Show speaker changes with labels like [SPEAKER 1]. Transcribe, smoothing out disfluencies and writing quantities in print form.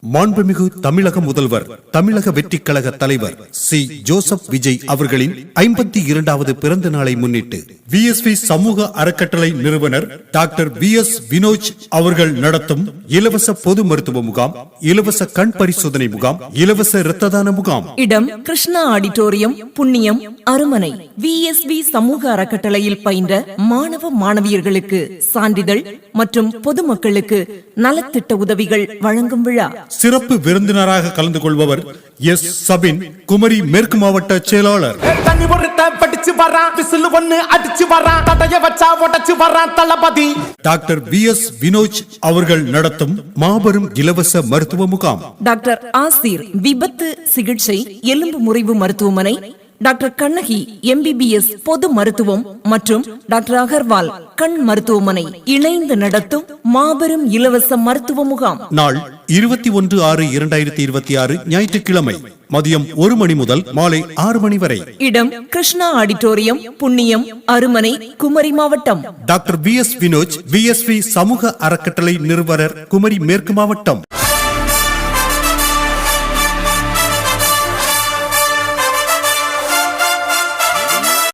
[SPEAKER 1] மாண்புமிகு தமிழக முதல்வர் தமிழக வெற்றி கழக தலைவர் சி ஜோசப் விஜய் அவர்களின் 52வது பிறந்த நாளை முன்னிட்டு VSV சமூக அறக்கட்டளை நிறுவனர் டாக்டர் VS வினோஜ் அவர்கள் நடத்தும் இலவச பொது மருத்துவ முகாம், இலவச கண் பரிசோதனை முகாம், இலவச இரத்த தான முகாம்.
[SPEAKER 2] இடம் கிருஷ்ணா ஆடிட்டோரியம், புண்ணியம், அருமனை. VSV சமூக அறக்கட்டளையில் பயின்ற மாணவ மாணவியர்களுக்கு சான்றிதழ் மற்றும் பொதுமக்களுக்கு நலத்திட்ட உதவிகள் வழங்கும் விழா.
[SPEAKER 1] சிறப்பு விருந்தினராக கலந்து கொள்பவர் எஸ் சபின், குமரி மேற்கு மாவட்ட செயலாளர். டாக்டர் VS வினோஜ் அவர்கள் நடத்தும் மாபெரும் இலவச மருத்துவ முகாம்.
[SPEAKER 2] டாக்டர் ஆசிர் விபத்து சிகிச்சை எலும்பு முறிவு மருத்துவமனை, டாக்டர் கண்ணகி MBBS பொது மருத்துவம் மற்றும் டாக்டர் அகர்வால் கண் மருத்துவமனை இணைந்து நடத்தும் மாபெரும் இலவச மருத்துவ முகாம்.
[SPEAKER 1] நாள் 21/6/2026 ஞாயிற்றுக்கிழமை மதியம் 1 மணி முதல் மாலை 6 மணி வரை.
[SPEAKER 2] இடம் கிருஷ்ணா ஆடிட்டோரியம், புண்ணியம், அருமனை, குமரி மாவட்டம்.
[SPEAKER 1] டாக்டர் VS வினோஜ் VSV சமூக அறக்கட்டளை நிறுவனர், குமரி மேற்கு மாவட்டம்.